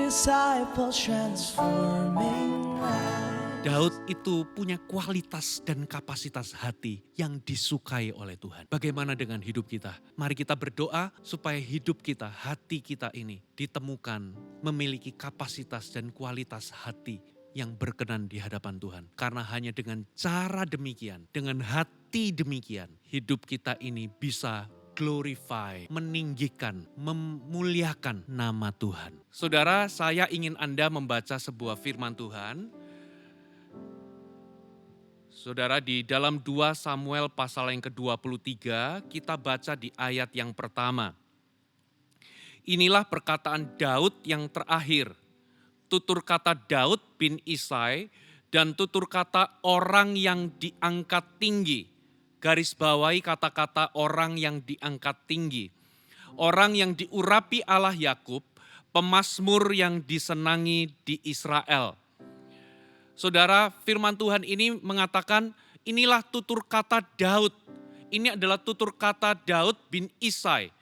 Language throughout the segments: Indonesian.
disciples transforming lives. Daud itu punya kualitas dan kapasitas hati yang disukai oleh Tuhan. Bagaimana dengan hidup kita? Mari kita berdoa supaya hidup kita, hati kita ini ditemukan memiliki kapasitas dan kualitas hati yang berkenan di hadapan Tuhan. Karena hanya dengan cara demikian, dengan hati demikian, hidup kita ini bisa glorify, meninggikan, memuliakan nama Tuhan. Saudara, saya ingin Anda membaca sebuah firman Tuhan. Saudara, di dalam 2 Samuel pasal yang ke-23, kita baca di ayat yang pertama. Inilah perkataan Daud yang terakhir. Tutur kata Daud bin Isai dan tutur kata orang yang diangkat tinggi. Garis bawahi kata-kata orang yang diangkat tinggi. Orang yang diurapi Allah Yakub, pemazmur yang disenangi di Israel. Saudara, firman Tuhan ini mengatakan inilah tutur kata Daud. Ini adalah tutur kata Daud bin Isai.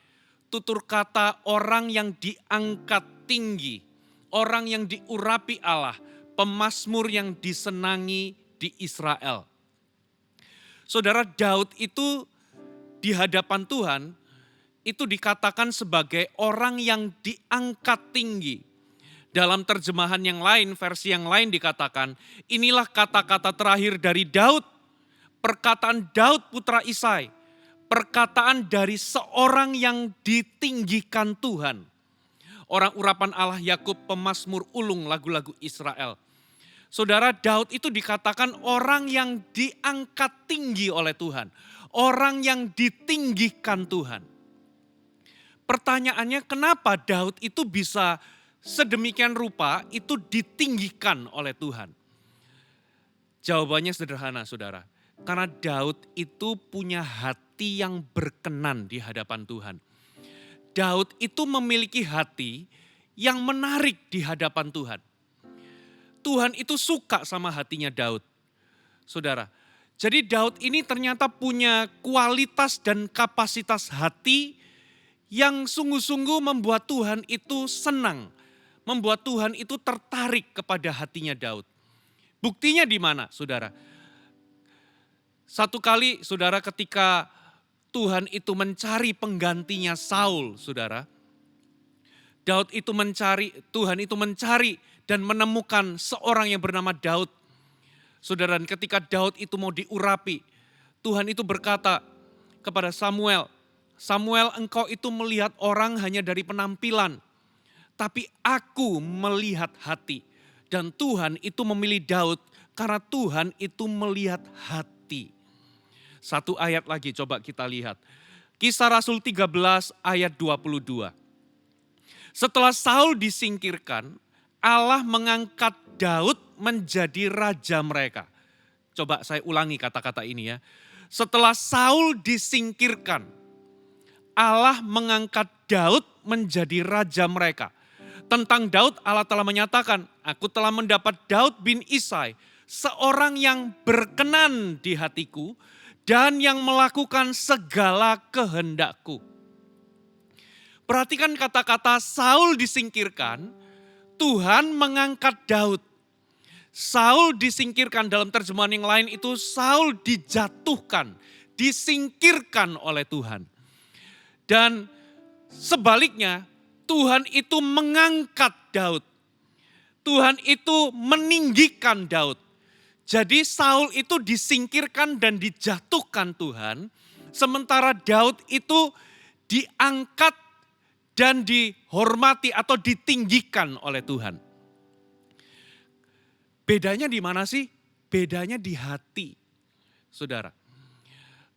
Tutur kata orang yang diangkat tinggi. Orang yang diurapi Allah. Pemazmur yang disenangi di Israel. Saudara, Daud itu di hadapan Tuhan itu dikatakan sebagai orang yang diangkat tinggi. Dalam terjemahan yang lain, versi yang lain dikatakan, inilah kata-kata terakhir dari Daud, perkataan Daud putra Isai, perkataan dari seorang yang ditinggikan Tuhan. Orang urapan Allah Yakub, pemazmur ulung lagu-lagu Israel. Saudara, Daud itu dikatakan orang yang diangkat tinggi oleh Tuhan, orang yang ditinggikan Tuhan. Pertanyaannya, kenapa Daud itu bisa sedemikian rupa itu ditinggikan oleh Tuhan? Jawabannya sederhana, saudara. Karena Daud itu punya hati yang berkenan di hadapan Tuhan. Daud itu memiliki hati yang menarik di hadapan Tuhan. Tuhan itu suka sama hatinya Daud. Saudara, jadi Daud ini ternyata punya kualitas dan kapasitas hati yang sungguh-sungguh membuat Tuhan itu senang. Membuat Tuhan itu tertarik kepada hatinya Daud. Buktinya di mana, saudara? Satu kali, saudara, ketika Tuhan itu mencari penggantinya Saul, saudara. Tuhan itu mencari dan menemukan seorang yang bernama Daud. Saudara, ketika Daud itu mau diurapi, Tuhan itu berkata kepada Samuel, Samuel, engkau itu melihat orang hanya dari penampilan. Tapi aku melihat hati. Dan Tuhan itu memilih Daud karena Tuhan itu melihat hati. Satu ayat lagi coba kita lihat. Kisah Rasul 13 ayat 22. Setelah Saul disingkirkan, Allah mengangkat Daud menjadi raja mereka. Coba saya ulangi kata-kata ini ya. Setelah Saul disingkirkan, Allah mengangkat Daud menjadi raja mereka. Tentang Daud, Allah telah menyatakan, aku telah mendapat Daud bin Isai, seorang yang berkenan di hatiku dan yang melakukan segala kehendakku. Perhatikan kata-kata Saul disingkirkan, Tuhan mengangkat Daud. Saul disingkirkan, dalam terjemahan yang lain itu Saul dijatuhkan, disingkirkan oleh Tuhan. Dan sebaliknya, Tuhan itu mengangkat Daud. Tuhan itu meninggikan Daud. Jadi Saul itu disingkirkan dan dijatuhkan Tuhan. Sementara Daud itu diangkat dan dihormati atau ditinggikan oleh Tuhan. Bedanya di mana sih? Bedanya di hati, saudara.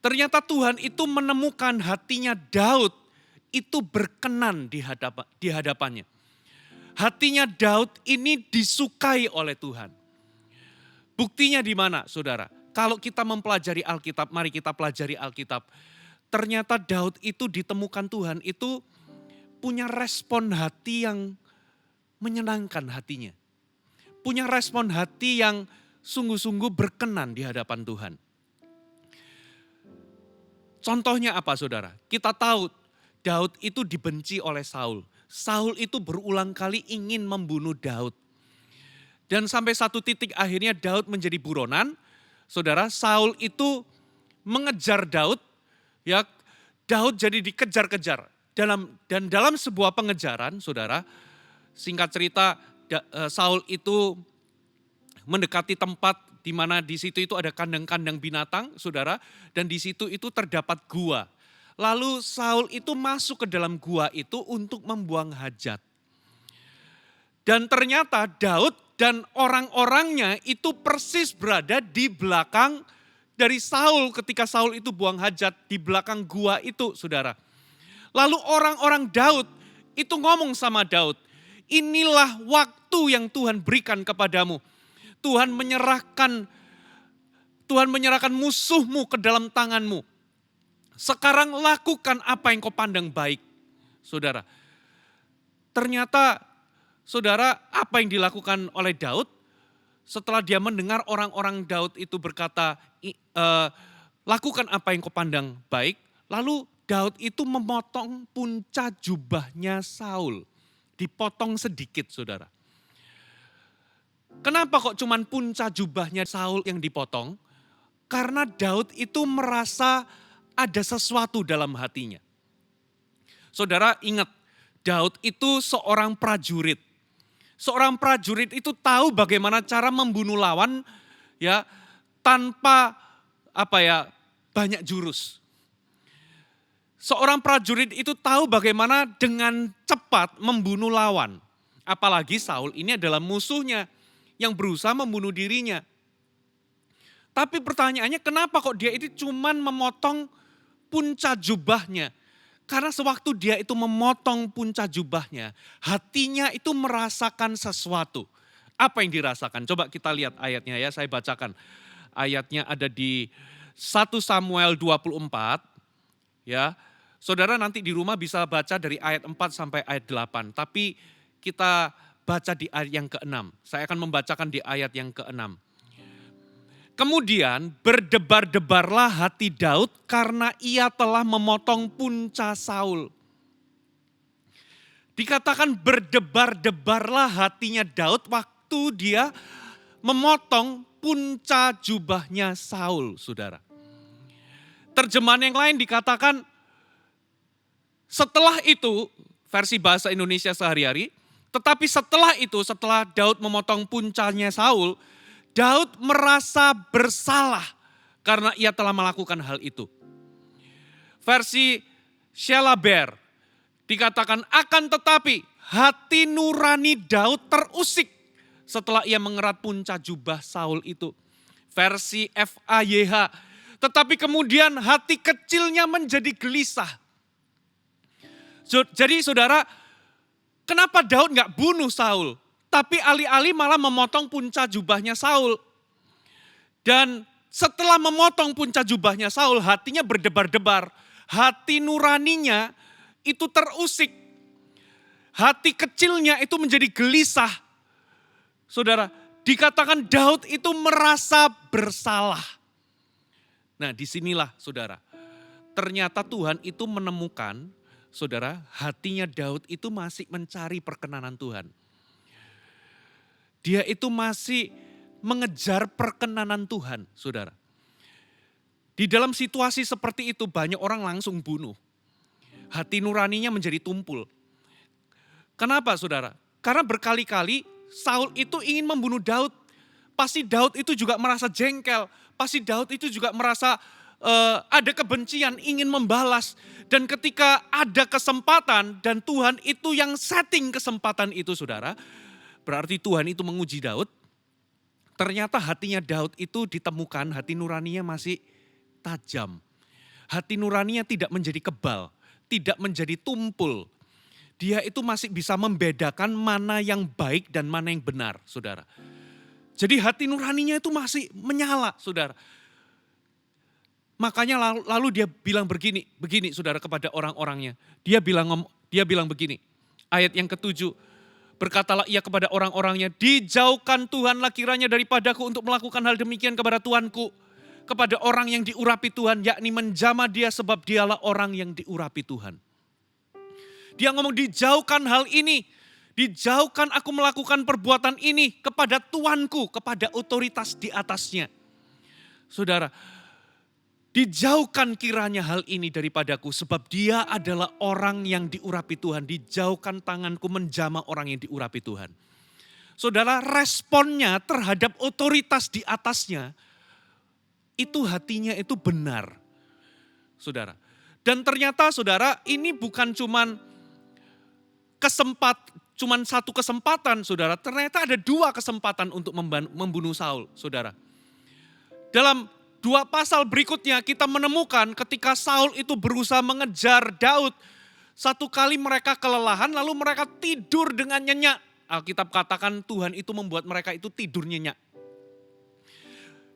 Ternyata Tuhan itu menemukan hatinya Daud itu berkenan di hadapannya. Hatinya Daud ini disukai oleh Tuhan. Buktinya di mana, saudara? Kalau kita mempelajari Alkitab, mari kita pelajari Alkitab. Ternyata Daud itu ditemukan Tuhan itu punya respon hati yang menyenangkan hatinya. Punya respon hati yang sungguh-sungguh berkenan di hadapan Tuhan. Contohnya apa, saudara? Kita tahu Daud itu dibenci oleh Saul. Saul itu berulang kali ingin membunuh Daud. Dan sampai satu titik akhirnya Daud menjadi buronan. Saudara, Saul itu mengejar Daud, ya Daud jadi dikejar-kejar. Dan dalam sebuah pengejaran, saudara, singkat cerita Saul itu mendekati tempat di mana di situ itu ada kandang-kandang binatang, saudara, dan di situ itu terdapat gua. Lalu Saul itu masuk ke dalam gua itu untuk membuang hajat. Dan ternyata Daud dan orang-orangnya itu persis berada di belakang dari Saul ketika Saul itu buang hajat di belakang gua itu, saudara. Lalu orang-orang Daud itu ngomong sama Daud, inilah waktu yang Tuhan berikan kepadamu. Tuhan menyerahkan musuhmu ke dalam tanganmu. Sekarang lakukan apa yang kau pandang baik, saudara. Ternyata, saudara, apa yang dilakukan oleh Daud setelah dia mendengar orang-orang Daud itu berkata, lakukan apa yang kau pandang baik. Lalu Daud itu memotong punca jubahnya Saul. Dipotong sedikit, saudara. Kenapa kok cuman punca jubahnya Saul yang dipotong? Karena Daud itu merasa ada sesuatu dalam hatinya. Saudara ingat, Daud itu seorang prajurit. Seorang prajurit itu tahu bagaimana cara membunuh lawan ya tanpa banyak jurus. Seorang prajurit itu tahu bagaimana dengan cepat membunuh lawan. Apalagi Saul ini adalah musuhnya yang berusaha membunuh dirinya. Tapi pertanyaannya kenapa kok dia itu cuman memotong punca jubahnya? Karena sewaktu dia itu memotong punca jubahnya, hatinya itu merasakan sesuatu. Apa yang dirasakan? Coba kita lihat ayatnya ya, saya bacakan. Ayatnya ada di 1 Samuel 24. Ya, saudara nanti di rumah bisa baca dari ayat 4 sampai ayat 8. Tapi kita baca di ayat yang ke-6. Saya akan membacakan di ayat yang ke-6. Kemudian berdebar-debarlah hati Daud karena ia telah memotong punca Saul. Dikatakan berdebar-debarlah hatinya Daud waktu dia memotong punca jubahnya Saul, saudara. Terjemahan yang lain dikatakan setelah itu, versi bahasa Indonesia sehari-hari, tetapi setelah itu, setelah Daud memotong puncanya Saul, Daud merasa bersalah karena ia telah melakukan hal itu. Versi Shelaber dikatakan akan tetapi hati nurani Daud terusik setelah ia mengerat punca jubah Saul itu. Versi FAYH, tetapi kemudian hati kecilnya menjadi gelisah. Jadi saudara, kenapa Daud gak bunuh Saul? Tapi alih-alih malah memotong punca jubahnya Saul. Dan setelah memotong punca jubahnya Saul, hatinya berdebar-debar. Hati nuraninya itu terusik. Hati kecilnya itu menjadi gelisah. Saudara, dikatakan Daud itu merasa bersalah. Nah disinilah saudara, ternyata Tuhan itu menemukan, saudara, hatinya Daud itu masih mencari perkenanan Tuhan. Dia itu masih mengejar perkenanan Tuhan, saudara. Di dalam situasi seperti itu banyak orang langsung bunuh. Hati nuraninya menjadi tumpul. Kenapa saudara? Karena berkali-kali Saul itu ingin membunuh Daud. Pasti Daud itu juga merasa jengkel. Pasti Daud itu juga merasa ada kebencian, ingin membalas. Dan ketika ada kesempatan dan Tuhan itu yang setting kesempatan itu saudara. Berarti Tuhan itu menguji Daud. Ternyata hatinya Daud itu ditemukan, hati nuraninya masih tajam. Hati nuraninya tidak menjadi kebal, tidak menjadi tumpul. Dia itu masih bisa membedakan mana yang baik dan mana yang benar, saudara. Jadi hati nuraninya itu masih menyala, saudara. Makanya lalu dia bilang begini saudara kepada orang-orangnya. Dia bilang begini, ayat yang ke-7. Berkatalah ia kepada orang-orangnya, dijauhkan Tuhanlah kiranya daripadaku untuk melakukan hal demikian kepada Tuanku. Kepada orang yang diurapi Tuhan, yakni menjamah dia sebab dialah orang yang diurapi Tuhan. Dia ngomong dijauhkan hal ini. Dijauhkan aku melakukan perbuatan ini kepada Tuanku, kepada otoritas di atasnya. Saudara, dijauhkan kiranya hal ini daripadaku sebab dia adalah orang yang diurapi Tuhan. Dijauhkan tanganku menjamah orang yang diurapi Tuhan. Saudara, responnya terhadap otoritas di atasnya, itu hatinya itu benar. Saudara. Dan ternyata saudara, ini bukan cuman satu kesempatan saudara. Ternyata ada 2 kesempatan untuk membunuh Saul saudara. Dalam 2 pasal berikutnya kita menemukan ketika Saul itu berusaha mengejar Daud. Satu kali mereka kelelahan lalu mereka tidur dengan nyenyak. Alkitab katakan Tuhan itu membuat mereka itu tidur nyenyak.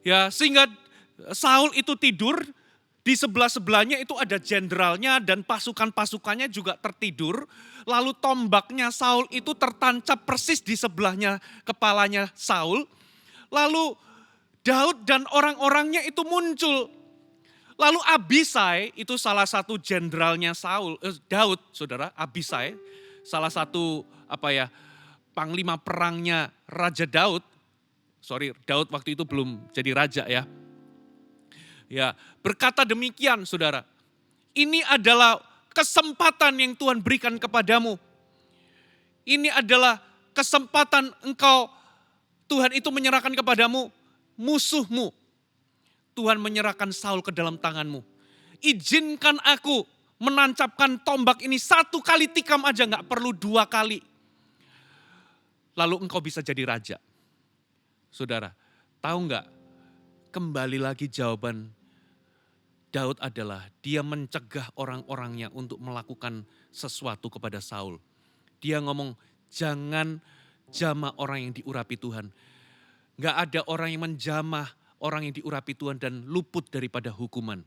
Ya, sehingga Saul itu tidur, di sebelah-sebelahnya itu ada jenderalnya dan pasukan-pasukannya juga tertidur. Lalu tombaknya Saul itu tertancap persis di sebelahnya kepalanya Saul. Lalu Daud dan orang-orangnya itu muncul. Lalu Abisai itu salah satu jenderalnya Daud, saudara. Abisai, salah satu panglima perangnya Raja Daud. Daud waktu itu belum jadi raja ya. Ya, berkata demikian saudara. Ini adalah kesempatan yang Tuhan berikan kepadamu. Ini adalah kesempatan engkau, Tuhan itu menyerahkan kepadamu musuhmu. Tuhan menyerahkan Saul ke dalam tanganmu. Izinkan aku menancapkan tombak ini 1 kali tikam aja, gak perlu 2 kali. Lalu engkau bisa jadi raja. Saudara, tahu gak? Kembali lagi jawaban Daud adalah dia mencegah orang-orangnya untuk melakukan sesuatu kepada Saul. Dia ngomong, jangan jamah orang yang diurapi Tuhan. Gak ada orang yang menjamah orang yang diurapi Tuhan dan luput daripada hukuman.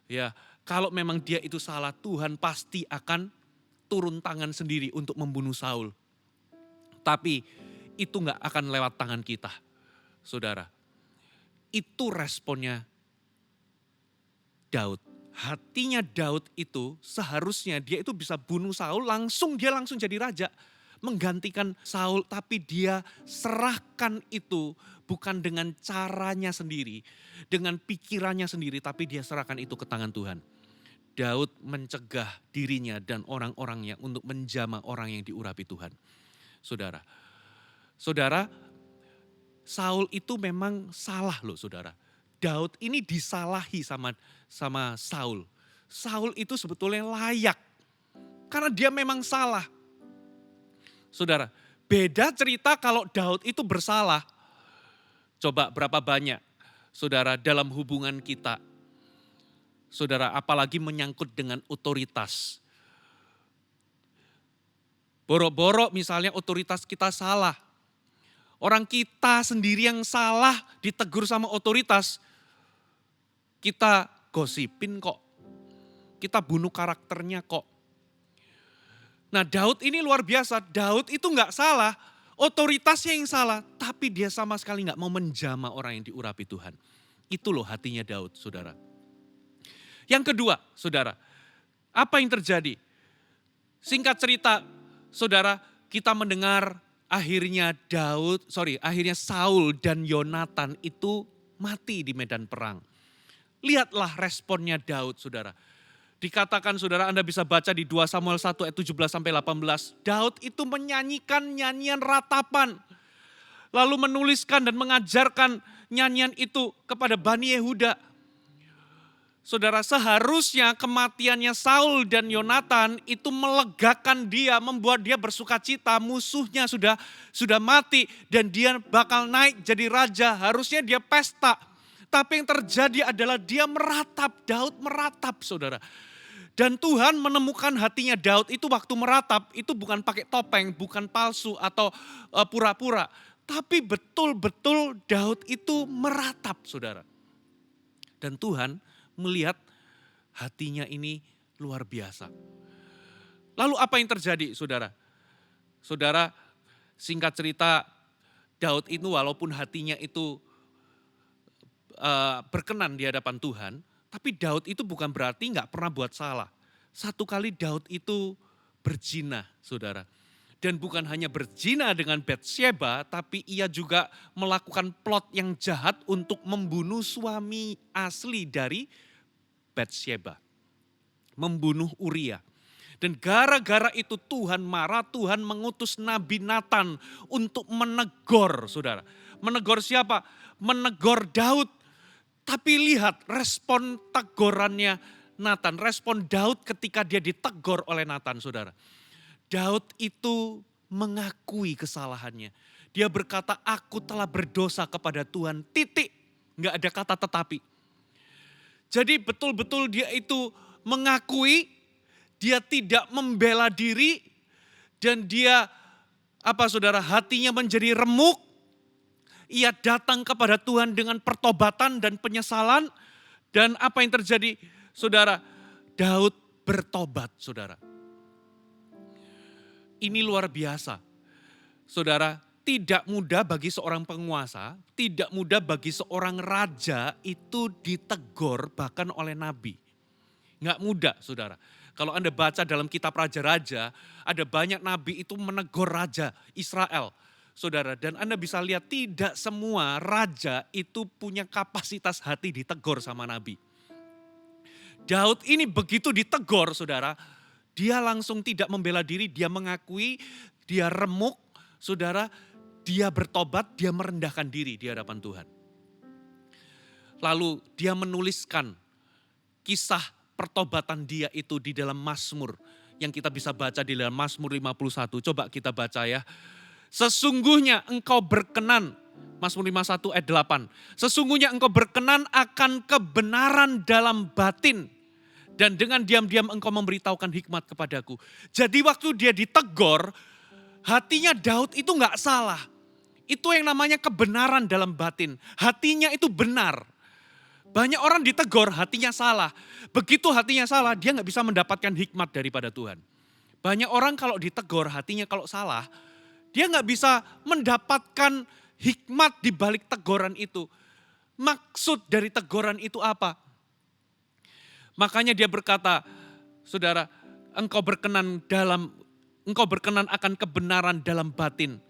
Ya, kalau memang dia itu salah, Tuhan pasti akan turun tangan sendiri untuk membunuh Saul. Tapi itu gak akan lewat tangan kita, saudara. Itu responnya Daud. Hatinya Daud itu seharusnya dia itu bisa bunuh Saul, dia langsung jadi raja. Menggantikan Saul, tapi dia serahkan itu bukan dengan caranya sendiri, dengan pikirannya sendiri, tapi dia serahkan itu ke tangan Tuhan. Daud mencegah dirinya dan orang-orangnya untuk menjamah orang yang diurapi Tuhan. Saudara, Saul itu memang salah loh saudara. Daud ini disalahi sama Saul. Saul itu sebetulnya layak. Karena dia memang salah. Saudara, beda cerita kalau Daud itu bersalah. Coba berapa banyak saudara dalam hubungan kita. Saudara, apalagi menyangkut dengan otoritas. Boro-boro misalnya otoritas kita salah. Orang kita sendiri yang salah ditegur sama otoritas, kita gosipin kok. Kita bunuh karakternya kok. Nah Daud ini luar biasa, Daud itu gak salah, otoritasnya yang salah, tapi dia sama sekali gak mau menjamah orang yang diurapi Tuhan. Itu loh hatinya Daud, saudara. Yang kedua, saudara, apa yang terjadi? Singkat cerita, saudara, kita mendengar akhirnya Saul dan Yonatan itu mati di medan perang. Lihatlah responnya Daud, saudara. Dikatakan saudara, Anda bisa baca di 2 Samuel 1 ayat 17-18. Daud itu menyanyikan nyanyian ratapan. Lalu menuliskan dan mengajarkan nyanyian itu kepada Bani Yehuda. Saudara, seharusnya kematiannya Saul dan Yonatan itu melegakan dia, membuat dia bersukacita. Musuhnya sudah mati dan dia bakal naik jadi raja. Harusnya dia pesta. Tapi yang terjadi adalah dia meratap, Daud meratap saudara. Dan Tuhan menemukan hatinya Daud itu waktu meratap, itu bukan pakai topeng, bukan palsu atau pura-pura. Tapi betul-betul Daud itu meratap saudara. Dan Tuhan melihat hatinya ini luar biasa. Lalu apa yang terjadi saudara? Saudara, singkat cerita Daud itu walaupun hatinya itu berkenan di hadapan Tuhan, tapi Daud itu bukan berarti gak pernah buat salah. Satu kali Daud itu berzina, saudara. Dan bukan hanya berzina dengan Batsyeba, tapi ia juga melakukan plot yang jahat untuk membunuh suami asli dari Batsyeba. Membunuh Uria. Dan gara-gara itu Tuhan marah, Tuhan mengutus Nabi Nathan untuk menegur, saudara. Menegur siapa? Menegur Daud. Tapi lihat respon tegurannya Nathan, respon Daud ketika dia ditegur oleh Nathan, saudara. Daud itu mengakui kesalahannya. Dia berkata, aku telah berdosa kepada Tuhan, titik. Nggak ada kata tetapi. Jadi betul-betul dia itu mengakui, dia tidak membela diri, dan dia, saudara, hatinya menjadi remuk. Ia datang kepada Tuhan dengan pertobatan dan penyesalan. Dan apa yang terjadi, saudara? Daud bertobat, saudara. Ini luar biasa. Saudara, tidak mudah bagi seorang penguasa, tidak mudah bagi seorang raja itu ditegur bahkan oleh nabi. Nggak mudah, saudara. Kalau Anda baca dalam kitab raja-raja, ada banyak nabi itu menegur raja Israel. Saudara, dan Anda bisa lihat tidak semua raja itu punya kapasitas hati ditegur sama nabi. Daud ini begitu ditegur, saudara, dia langsung tidak membela diri, dia mengakui, dia remuk, saudara, dia bertobat, dia merendahkan diri di hadapan Tuhan. Lalu dia menuliskan kisah pertobatan dia itu di dalam Mazmur yang kita bisa baca di dalam Mazmur 51. Coba kita baca ya. Sesungguhnya engkau berkenan, Mazmur 51 ayat 8. Sesungguhnya engkau berkenan akan kebenaran dalam batin. Dan dengan diam-diam engkau memberitahukan hikmat kepadaku. Jadi waktu dia ditegur, hatinya Daud itu gak salah. Itu yang namanya kebenaran dalam batin. Hatinya itu benar. Banyak orang ditegur, hatinya salah. Begitu hatinya salah, dia gak bisa mendapatkan hikmat daripada Tuhan. Banyak orang kalau ditegur, hatinya kalau salah, dia gak bisa mendapatkan hikmat di balik teguran itu. Maksud dari teguran itu apa? Makanya dia berkata, saudara, engkau berkenan akan kebenaran dalam batin.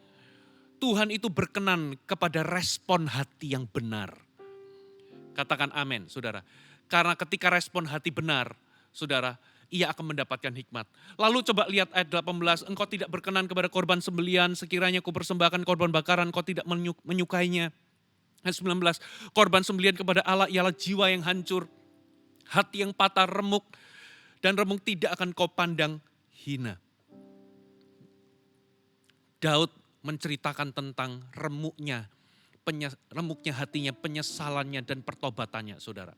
Tuhan itu berkenan kepada respon hati yang benar. Katakan amin, saudara. Karena ketika respon hati benar, saudara, ia akan mendapatkan hikmat. Lalu coba lihat ayat 18, engkau tidak berkenan kepada korban sembelian, sekiranya ku persembahkan korban bakaran, kau tidak menyukainya. Ayat 19, korban sembelian kepada Allah ialah jiwa yang hancur, hati yang patah remuk, dan remuk tidak akan kau pandang hina. Daud menceritakan tentang remuknya hatinya, penyesalannya dan pertobatannya, saudara.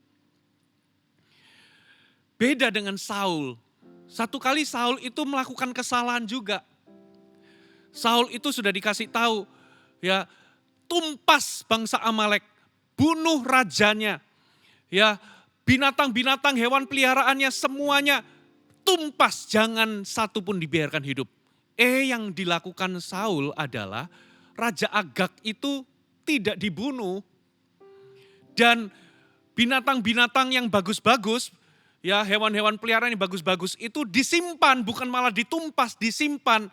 Beda dengan Saul. Satu kali Saul itu melakukan kesalahan juga. Saul itu sudah dikasih tahu, ya, tumpas bangsa Amalek, bunuh rajanya, ya, binatang-binatang, hewan peliharaannya semuanya tumpas, jangan satu pun dibiarkan hidup. Yang dilakukan Saul adalah Raja Agag itu tidak dibunuh. Dan binatang-binatang yang bagus-bagus, ya, hewan-hewan peliharaan yang bagus-bagus itu disimpan, bukan malah ditumpas, disimpan.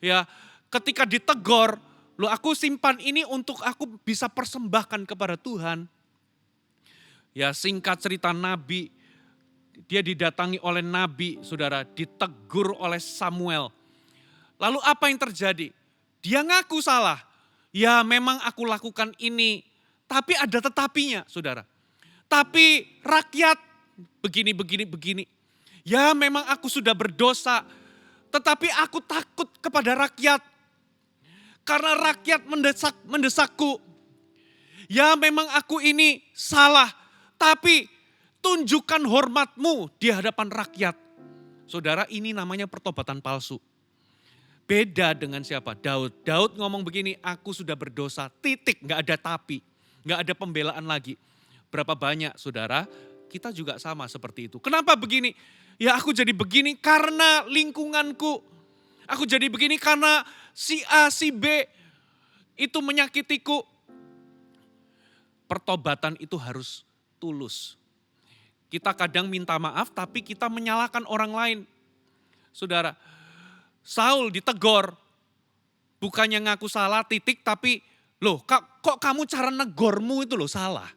Ya, ketika ditegur, loh aku simpan ini untuk aku bisa persembahkan kepada Tuhan. Ya, singkat cerita, nabi, dia didatangi oleh nabi, saudara, ditegur oleh Samuel. Lalu apa yang terjadi? Dia ngaku salah. Ya memang aku lakukan ini, tapi ada tetapinya, saudara. Tapi rakyat begini. Ya memang aku sudah berdosa, tetapi aku takut kepada rakyat. Karena rakyat mendesakku. Ya memang aku ini salah, tapi tunjukkan hormatmu di hadapan rakyat. Saudara, ini namanya pertobatan palsu. Beda dengan siapa? Daud. Daud ngomong begini, aku sudah berdosa, titik, gak ada tapi. Gak ada pembelaan lagi. Berapa banyak, saudara, kita juga sama seperti itu. Kenapa begini? Ya aku jadi begini karena lingkunganku. Aku jadi begini karena si A, si B itu menyakitiku. Pertobatan itu harus tulus. Kita kadang minta maaf tapi kita menyalahkan orang lain. Saudara, Saul ditegor, bukannya ngaku salah titik, tapi loh kok kamu cara negormu itu loh salah.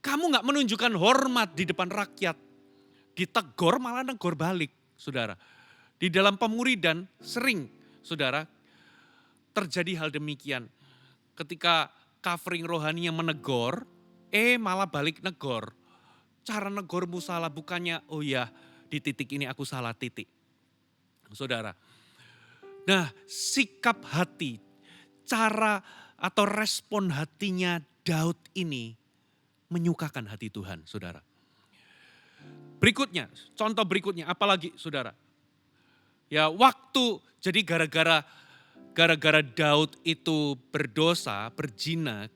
Kamu gak menunjukkan hormat di depan rakyat. Ditegor malah negor balik, saudara. Di dalam pemuridan sering, saudara, terjadi hal demikian. Ketika covering rohani yang menegur, malah balik negor. Cara negormu salah, bukannya oh ya di titik ini aku salah titik. Saudara. Nah, sikap hati, cara atau respon hatinya Daud ini menyukakan hati Tuhan, saudara. Berikutnya, contoh berikutnya, apalagi saudara. Ya waktu, jadi gara-gara Daud itu berdosa, berzina,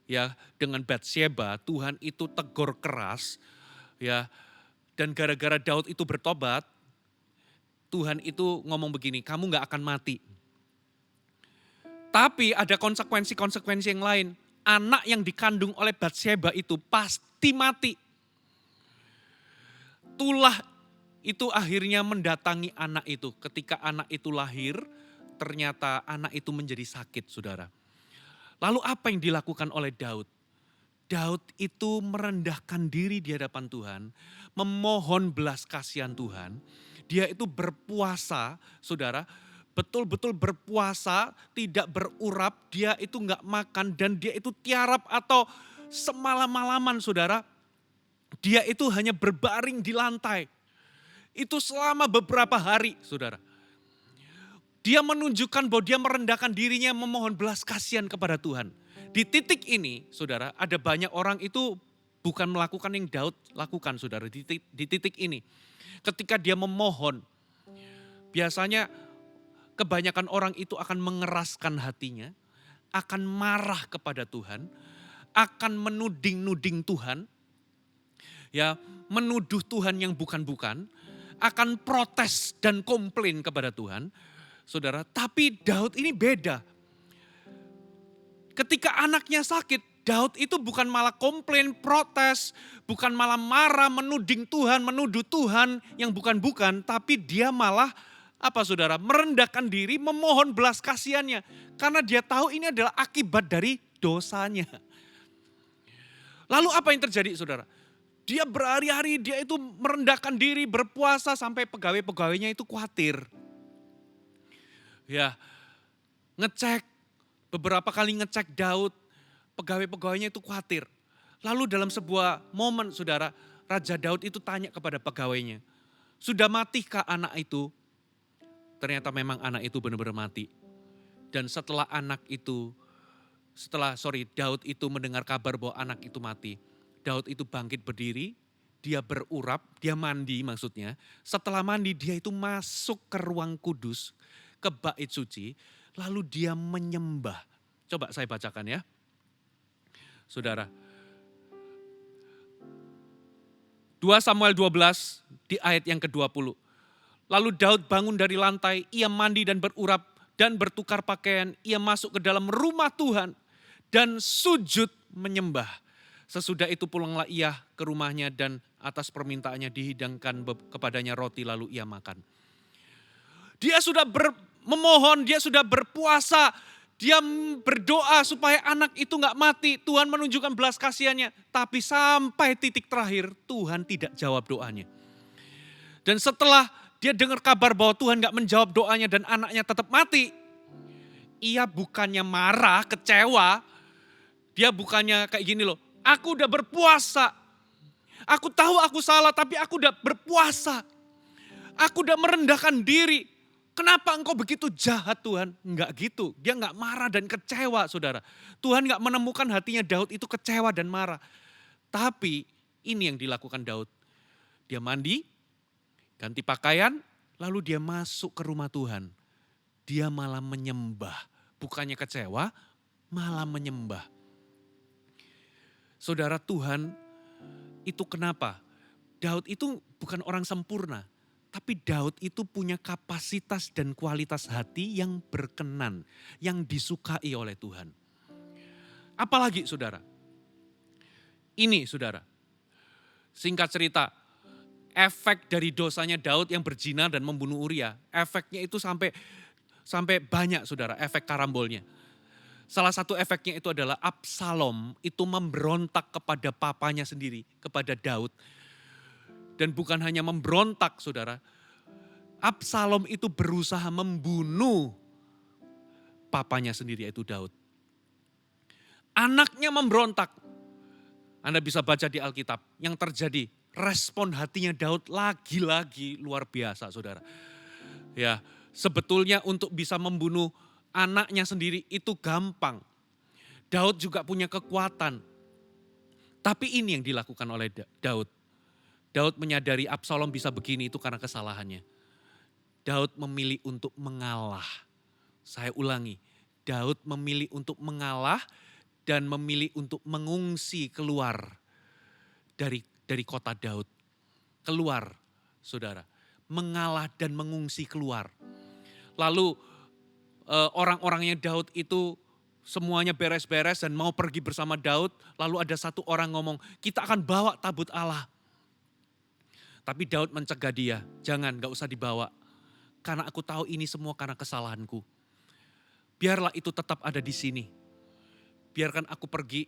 ya dengan Batsyeba, Tuhan itu tegur keras, ya. Dan gara-gara Daud itu bertobat, Tuhan itu ngomong begini, kamu gak akan mati. Tapi ada konsekuensi-konsekuensi yang lain. Anak yang dikandung oleh Batsyeba itu pasti mati. Tulah itu akhirnya mendatangi anak itu. Ketika anak itu lahir, ternyata anak itu menjadi sakit, saudara. Lalu apa yang dilakukan oleh Daud? Daud itu merendahkan diri di hadapan Tuhan, memohon belas kasihan Tuhan. Dia itu berpuasa, saudara, betul-betul berpuasa, tidak berurap, dia itu gak makan dan dia itu tiarap atau semalam-malaman, saudara. Dia itu hanya berbaring di lantai. Itu selama beberapa hari, saudara. Dia menunjukkan bahwa dia merendahkan dirinya memohon belas kasihan kepada Tuhan. Di titik ini, saudara, ada banyak orang itu bukan melakukan yang Daud lakukan, saudara. Di titik ini, ketika dia memohon, biasanya kebanyakan orang itu akan mengeraskan hatinya, akan marah kepada Tuhan, akan menuding-nuding Tuhan, ya, menuduh Tuhan yang bukan-bukan, akan protes dan komplain kepada Tuhan, saudara. Tapi Daud ini beda. Ketika anaknya sakit, Daud itu bukan malah komplain, protes, bukan malah marah, menuding Tuhan, menuduh Tuhan yang bukan-bukan, tapi dia malah apa, saudara? Merendahkan diri, memohon belas kasihannya, karena dia tahu ini adalah akibat dari dosanya. Lalu apa yang terjadi, saudara? Dia berhari-hari, dia itu merendahkan diri, berpuasa sampai pegawai-pegawainya itu khawatir. Ya, beberapa kali ngecek Daud, pegawai-pegawainya itu khawatir. Lalu dalam sebuah momen, saudara, Raja Daud itu tanya kepada pegawainya, sudah matikah anak itu? Ternyata memang anak itu benar-benar mati. Dan Daud itu mendengar kabar bahwa anak itu mati. Daud itu bangkit berdiri, dia berurap, dia mandi maksudnya. Setelah mandi dia itu masuk ke ruang kudus, ke bait suci, lalu dia menyembah. Coba saya bacakan ya. Saudara. 2 Samuel 12 di ayat yang ke-20. Lalu Daud bangun dari lantai, ia mandi dan berurap dan bertukar pakaian. Ia masuk ke dalam rumah Tuhan dan sujud menyembah. Sesudah itu pulanglah ia ke rumahnya dan atas permintaannya dihidangkan kepadanya roti lalu ia makan. Dia sudah memohon, dia sudah berpuasa, dia berdoa supaya anak itu gak mati. Tuhan menunjukkan belas kasihannya, tapi sampai titik terakhir Tuhan tidak jawab doanya. Dan setelah dia dengar kabar bahwa Tuhan gak menjawab doanya dan anaknya tetap mati, ia bukannya marah, kecewa, dia bukannya kayak gini loh, aku udah berpuasa, aku tahu aku salah tapi aku udah berpuasa, aku udah merendahkan diri. Kenapa engkau begitu jahat Tuhan? Enggak gitu, dia enggak marah dan kecewa, saudara. Tuhan enggak menemukan hatinya Daud itu kecewa dan marah. Tapi ini yang dilakukan Daud. Dia mandi, ganti pakaian, lalu dia masuk ke rumah Tuhan. Dia malah menyembah, bukannya kecewa, malah menyembah. Saudara, Tuhan itu kenapa? Daud itu bukan orang sempurna. Tapi Daud itu punya kapasitas dan kualitas hati yang berkenan, yang disukai oleh Tuhan. Apalagi saudara, ini saudara, singkat cerita, efek dari dosanya Daud yang berzina dan membunuh Uria, efeknya itu sampai banyak saudara, efek karambolnya. Salah satu efeknya itu adalah Absalom itu memberontak kepada papanya sendiri, kepada Daud. Dan bukan hanya memberontak saudara, Absalom itu berusaha membunuh papanya sendiri yaitu Daud. Anaknya memberontak. Anda bisa baca di Alkitab yang terjadi. Respon hatinya Daud lagi-lagi luar biasa saudara. Ya, sebetulnya untuk bisa membunuh anaknya sendiri itu gampang. Daud juga punya kekuatan. Tapi ini yang dilakukan oleh Daud. Daud menyadari Absalom bisa begini itu karena kesalahannya. Daud memilih untuk mengalah. Saya ulangi, Daud memilih untuk mengalah dan memilih untuk mengungsi keluar dari kota Daud. Keluar, saudara. Mengalah dan mengungsi keluar. Lalu orang-orangnya Daud itu semuanya beres-beres dan mau pergi bersama Daud. Lalu ada satu orang ngomong, kita akan bawa tabut Allah. Tapi Daud mencegah dia, jangan, gak usah dibawa. Karena aku tahu ini semua karena kesalahanku. Biarlah itu tetap ada di sini. Biarkan aku pergi.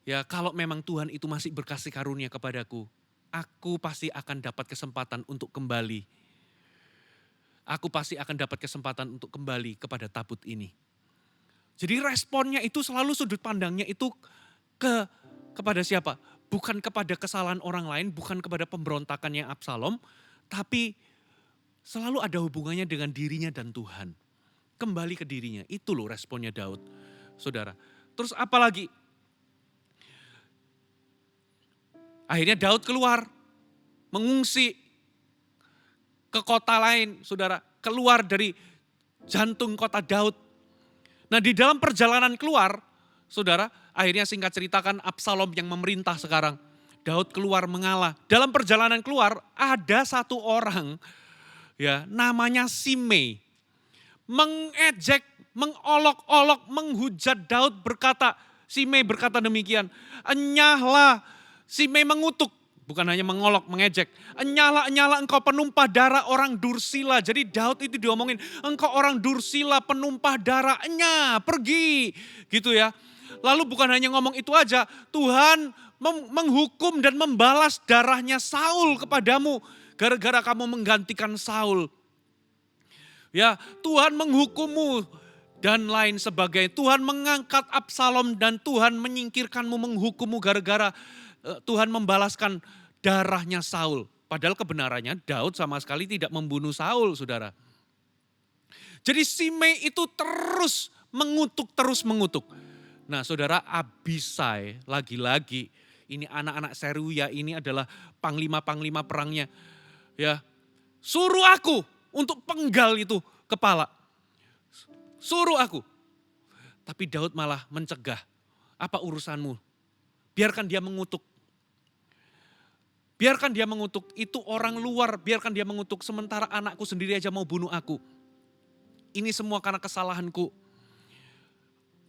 Ya, kalau memang Tuhan itu masih berkasih karunia kepadaku, aku pasti akan dapat kesempatan untuk kembali. Aku pasti akan dapat kesempatan untuk kembali kepada tabut ini. Jadi responnya itu selalu sudut pandangnya itu kepada siapa? Bukan kepada kesalahan orang lain, bukan kepada pemberontakannya Absalom, tapi selalu ada hubungannya dengan dirinya dan Tuhan. Kembali ke dirinya, itu loh responnya Daud, saudara. Terus apa lagi? Akhirnya Daud keluar, mengungsi ke kota lain, saudara. Keluar dari jantung kota Daud. Nah di dalam perjalanan keluar, saudara, akhirnya singkat ceritakan Absalom yang memerintah sekarang. Daud keluar mengalah. Dalam perjalanan keluar ada satu orang, ya namanya Simei. Mengejek, mengolok-olok, menghujat Daud berkata, Simei berkata demikian, enyahlah. Simei mengutuk, bukan hanya mengolok, mengejek. Enyahlah, enyahlah engkau penumpah darah orang Dursila. Jadi Daud itu diomongin, engkau orang Dursila penumpah darah, enyah, pergi. Gitu ya. Lalu bukan hanya ngomong itu aja, Tuhan menghukum dan membalas darahnya Saul kepadamu. Gara-gara kamu menggantikan Saul. Ya, Tuhan menghukummu dan lain sebagainya. Tuhan mengangkat Absalom dan Tuhan menyingkirkanmu, menghukummu gara-gara Tuhan membalaskan darahnya Saul. Padahal kebenarannya Daud sama sekali tidak membunuh Saul, saudara. Jadi Simei itu terus mengutuk. Nah saudara, Abisai lagi-lagi, ini anak-anak Seruya, ini adalah panglima-panglima perangnya. Ya, suruh aku untuk penggal itu kepala. Suruh aku. Tapi Daud malah mencegah. Apa urusanmu? Biarkan dia mengutuk. Biarkan dia mengutuk. Itu orang luar, biarkan dia mengutuk. Sementara anakku sendiri aja mau bunuh aku. Ini semua karena kesalahanku.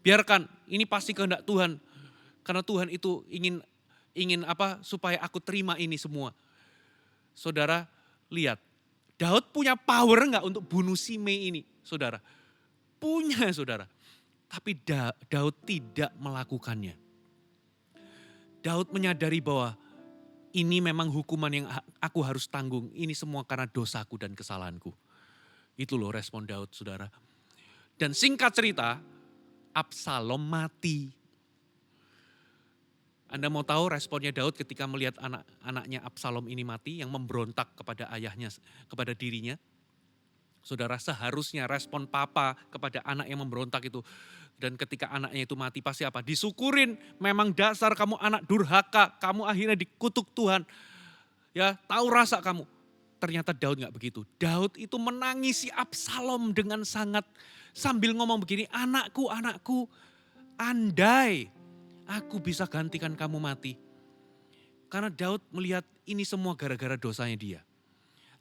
Biarkan, ini pasti kehendak Tuhan. Karena Tuhan itu ingin apa? Supaya aku terima ini semua. Saudara, lihat. Daud punya power enggak untuk bunuh Simei ini, saudara? Punya, saudara. Tapi Daud tidak melakukannya. Daud menyadari bahwa ini memang hukuman yang aku harus tanggung. Ini semua karena dosaku dan kesalahanku. Itu loh respon Daud, saudara. Dan singkat cerita, Absalom mati. Anda mau tahu responnya Daud ketika melihat anak-anaknya Absalom ini mati yang memberontak kepada ayahnya, kepada dirinya. Saudara, seharusnya respon papa kepada anak yang memberontak itu. Dan ketika anaknya itu mati pasti apa? Disyukurin, memang dasar kamu anak durhaka, kamu akhirnya dikutuk Tuhan. Ya, tahu rasa kamu. Ternyata Daud gak begitu. Daud itu menangisi Absalom dengan sangat sambil ngomong begini, anakku, andai aku bisa gantikan kamu mati. Karena Daud melihat ini semua gara-gara dosanya dia.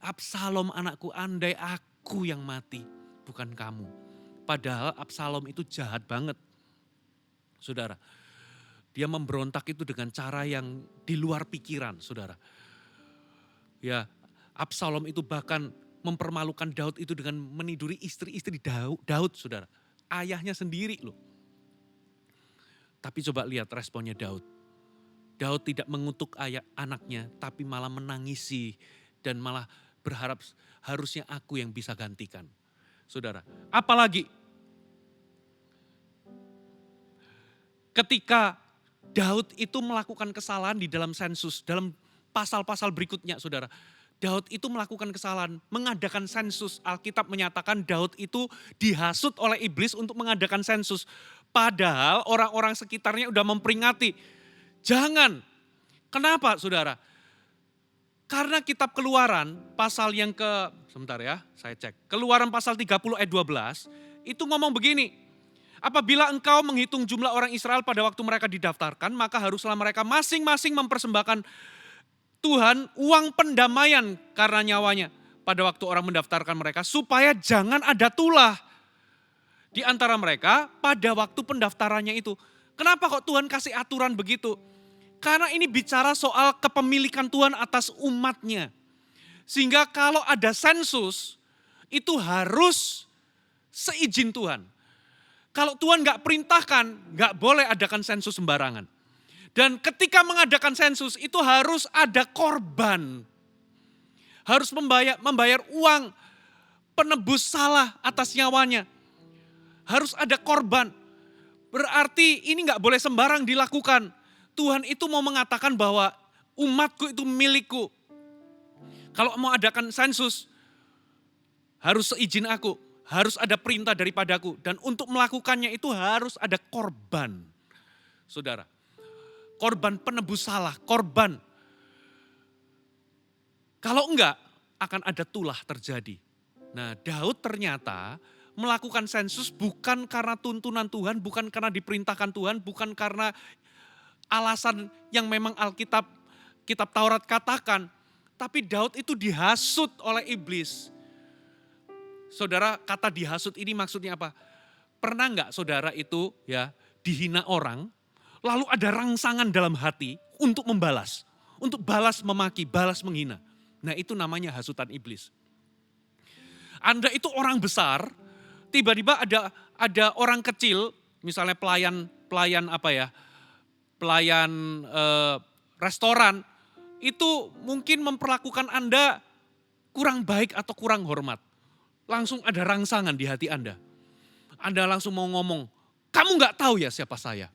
Absalom anakku, andai aku yang mati, bukan kamu. Padahal Absalom itu jahat banget. Saudara, dia memberontak itu dengan cara yang di luar pikiran, saudara. Ya, Absalom itu bahkan mempermalukan Daud itu dengan meniduri istri-istri Daud, saudara. Ayahnya sendiri loh. Tapi coba lihat responnya Daud. Daud tidak mengutuk anaknya, tapi malah menangisi dan malah berharap harusnya aku yang bisa gantikan. Saudara, apalagi ketika Daud itu melakukan kesalahan di dalam sensus, dalam pasal-pasal berikutnya saudara. Daud itu melakukan kesalahan, mengadakan sensus. Alkitab menyatakan Daud itu dihasut oleh iblis untuk mengadakan sensus. Padahal orang-orang sekitarnya udah memperingati. Jangan. Kenapa saudara? Karena kitab Keluaran pasal yang sebentar ya saya cek. Keluaran pasal 30 ayat 12 itu ngomong begini. Apabila engkau menghitung jumlah orang Israel pada waktu mereka didaftarkan, maka haruslah mereka masing-masing mempersembahkan Tuhan uang pendamaian karena nyawanya pada waktu orang mendaftarkan mereka supaya jangan ada tulah di antara mereka pada waktu pendaftarannya itu. Kenapa kok Tuhan kasih aturan begitu? Karena ini bicara soal kepemilikan Tuhan atas umatnya. Sehingga kalau ada sensus itu harus seizin Tuhan. Kalau Tuhan gak perintahkan, gak boleh adakan sensus sembarangan. Dan ketika mengadakan sensus itu harus ada korban. Harus membayar uang penebus salah atas nyawanya. Harus ada korban. Berarti ini gak boleh sembarang dilakukan. Tuhan itu mau mengatakan bahwa umatku itu milikku. Kalau mau adakan sensus harus seizin aku. Harus ada perintah daripadaku. Dan untuk melakukannya itu harus ada korban. Saudara. Korban penebus salah, korban. Kalau enggak, akan ada tulah terjadi. Nah, Daud ternyata melakukan sensus bukan karena tuntunan Tuhan, bukan karena diperintahkan Tuhan, bukan karena alasan yang memang Alkitab, kitab Taurat katakan. Tapi Daud itu dihasut oleh iblis. Saudara, kata dihasut ini maksudnya apa? Pernah enggak saudara itu ya dihina orang, lalu ada rangsangan dalam hati untuk membalas. Untuk balas memaki, balas menghina. Nah itu namanya hasutan iblis. Anda itu orang besar, tiba-tiba ada orang kecil, misalnya pelayan restoran, itu mungkin memperlakukan Anda kurang baik atau kurang hormat. Langsung ada rangsangan di hati Anda. Anda langsung mau ngomong, kamu gak tahu ya siapa saya.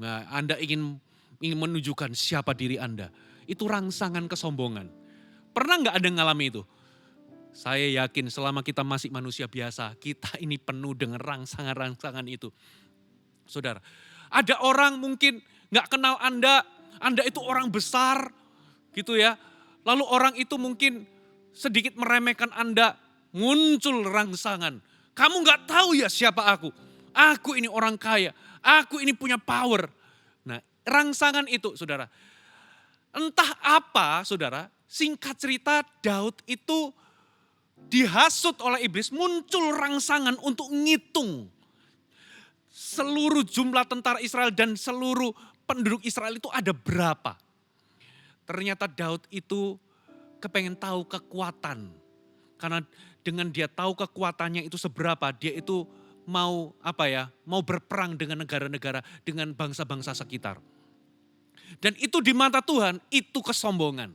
Nah, Anda ingin menunjukkan siapa diri Anda. Itu rangsangan kesombongan. Pernah nggak Anda ngalami itu? Saya yakin selama kita masih manusia biasa, kita ini penuh dengan rangsangan-rangsangan itu. Saudara, ada orang mungkin nggak kenal Anda itu orang besar gitu ya. Lalu orang itu mungkin sedikit meremehkan Anda, muncul rangsangan. Kamu nggak tahu ya siapa aku? Aku ini orang kaya. Aku ini punya power. Nah, rangsangan itu saudara. Entah apa saudara, singkat cerita Daud itu dihasut oleh iblis, muncul rangsangan untuk ngitung seluruh jumlah tentara Israel dan seluruh penduduk Israel itu ada berapa. Ternyata Daud itu kepengen tahu kekuatan. Karena dengan dia tahu kekuatannya itu seberapa, dia itu mau berperang dengan negara-negara, dengan bangsa-bangsa sekitar. Dan itu di mata Tuhan, itu kesombongan.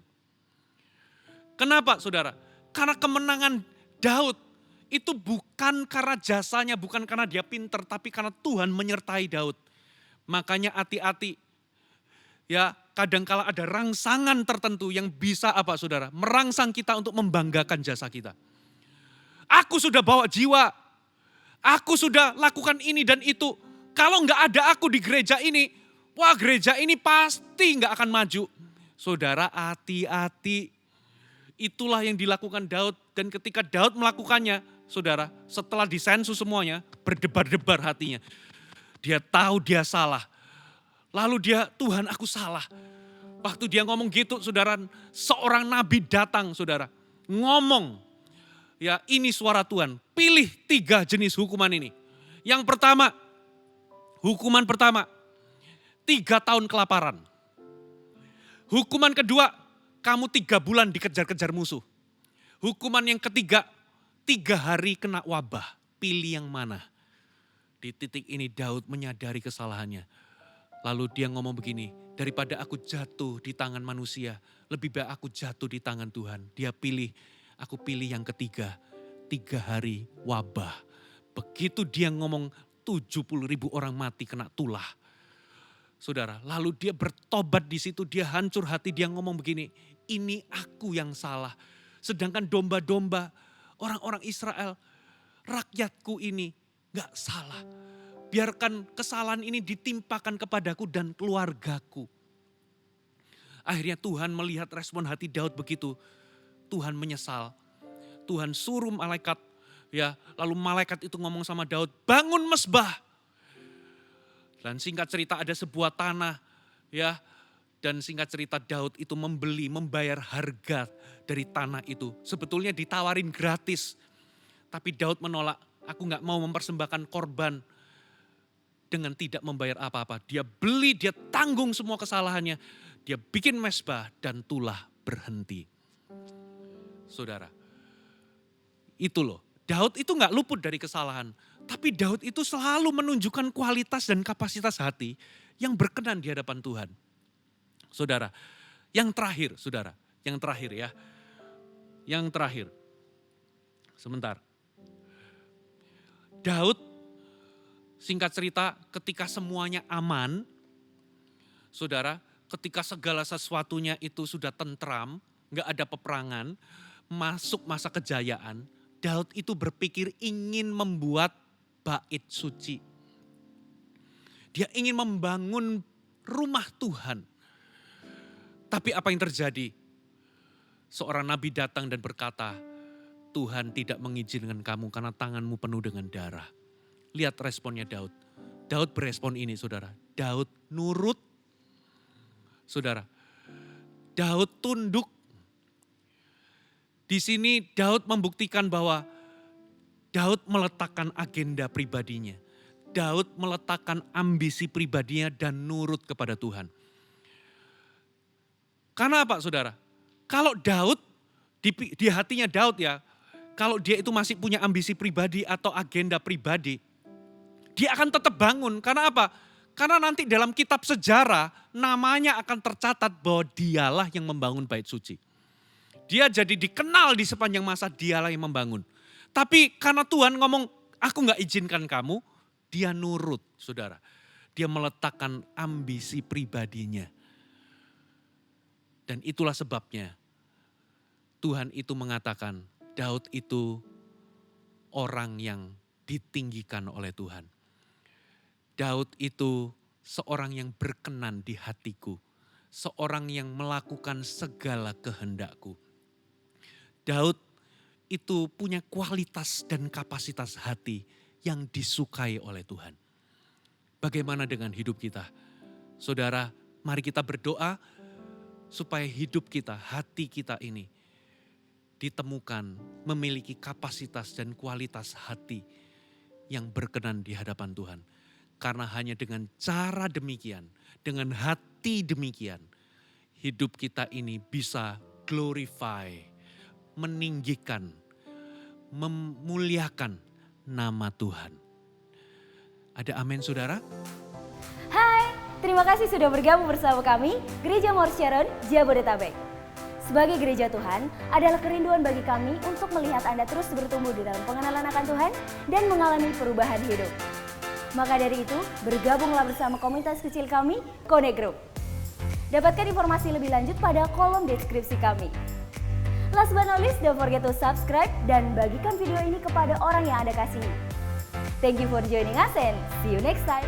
Kenapa saudara? Karena kemenangan Daud itu bukan karena jasanya, bukan karena dia pinter, tapi karena Tuhan menyertai Daud. Makanya hati-hati. Ya, kadangkala ada rangsangan tertentu yang bisa saudara? Merangsang kita untuk membanggakan jasa kita. Aku sudah bawa jiwa. Aku sudah lakukan ini dan itu. Kalau enggak ada aku di gereja ini, wah gereja ini pasti enggak akan maju. Saudara, hati-hati. Itulah yang dilakukan Daud. Dan ketika Daud melakukannya, saudara, setelah disensus semuanya, berdebar-debar hatinya. Dia tahu dia salah. Lalu Tuhan aku salah. Waktu dia ngomong gitu, saudara, seorang nabi datang, saudara. Ngomong, ya ini suara Tuhan. Pilih 3 jenis hukuman ini. Yang pertama, hukuman pertama, 3 tahun kelaparan. Hukuman kedua, kamu 3 bulan dikejar-kejar musuh. Hukuman yang ketiga, 3 hari kena wabah. Pilih yang mana? Di titik ini Daud menyadari kesalahannya. Lalu dia ngomong begini, daripada aku jatuh di tangan manusia, lebih baik aku jatuh di tangan Tuhan. Dia pilih, aku pilih yang ketiga, 3 hari wabah. Begitu dia ngomong 70.000 orang mati kena tulah. Saudara, lalu dia bertobat di situ, dia hancur hati, dia ngomong begini, ini aku yang salah. Sedangkan domba-domba, orang-orang Israel, rakyatku ini gak salah. Biarkan kesalahan ini ditimpakan kepadaku dan keluargaku. Akhirnya Tuhan melihat respon hati Daud begitu. Tuhan menyesal. Tuhan suruh malaikat, ya, lalu malaikat itu ngomong sama Daud, bangun mesbah. Dan singkat cerita ada sebuah tanah, ya, dan singkat cerita Daud itu membayar harga dari tanah itu. Sebetulnya ditawarin gratis, tapi Daud menolak. Aku gak mau mempersembahkan korban dengan tidak membayar apa-apa. Dia beli, dia tanggung semua kesalahannya. Dia bikin mesbah dan tulah berhenti. Saudara, itu loh. Daud itu gak luput dari kesalahan. Tapi Daud itu selalu menunjukkan kualitas dan kapasitas hati yang berkenan di hadapan Tuhan. Saudara, yang terakhir saudara, yang terakhir ya. Yang terakhir, sebentar. Daud, singkat cerita ketika semuanya aman, saudara, ketika segala sesuatunya itu sudah tentram, gak ada peperangan, masuk masa kejayaan, Daud itu berpikir ingin membuat bait suci. Dia ingin membangun rumah Tuhan. Tapi apa yang terjadi? Seorang nabi datang dan berkata, Tuhan tidak mengizinkan kamu karena tanganmu penuh dengan darah. Lihat responnya Daud. Daud berespon ini saudara. Daud nurut. Saudara, Daud tunduk. Di sini Daud membuktikan bahwa Daud meletakkan agenda pribadinya. Daud meletakkan ambisi pribadinya dan nurut kepada Tuhan. Karena apa saudara? Kalau Daud, di hatinya Daud ya, kalau dia itu masih punya ambisi pribadi atau agenda pribadi, dia akan tetap bangun. Karena apa? Karena nanti dalam kitab sejarah namanya akan tercatat bahwa dialah yang membangun bait suci. Dia jadi dikenal di sepanjang masa dialah yang membangun. Tapi karena Tuhan ngomong, aku gak izinkan kamu, dia nurut saudara. Dia meletakkan ambisi pribadinya. Dan itulah sebabnya Tuhan itu mengatakan Daud itu orang yang ditinggikan oleh Tuhan. Daud itu seorang yang berkenan di hatiku. Seorang yang melakukan segala kehendakku. Daud itu punya kualitas dan kapasitas hati yang disukai oleh Tuhan. Bagaimana dengan hidup kita? Saudara, mari kita berdoa supaya hidup kita, hati kita ini ditemukan memiliki kapasitas dan kualitas hati yang berkenan di hadapan Tuhan. Karena hanya dengan cara demikian, dengan hati demikian, hidup kita ini bisa glorify, meninggikan, memuliakan nama Tuhan. Ada amin saudara? Hai, terima kasih sudah bergabung bersama kami, Gereja Mount Sharon, Jabodetabek. Sebagai gereja Tuhan, adalah kerinduan bagi kami untuk melihat Anda terus bertumbuh di dalam pengenalan akan Tuhan dan mengalami perubahan hidup. Maka dari itu, bergabunglah bersama komunitas kecil kami, Connect Group. Dapatkan informasi lebih lanjut pada kolom deskripsi kami. Last but not least, don't forget to subscribe dan bagikan video ini kepada orang yang Anda kasihi. Thank you for joining us and see you next time.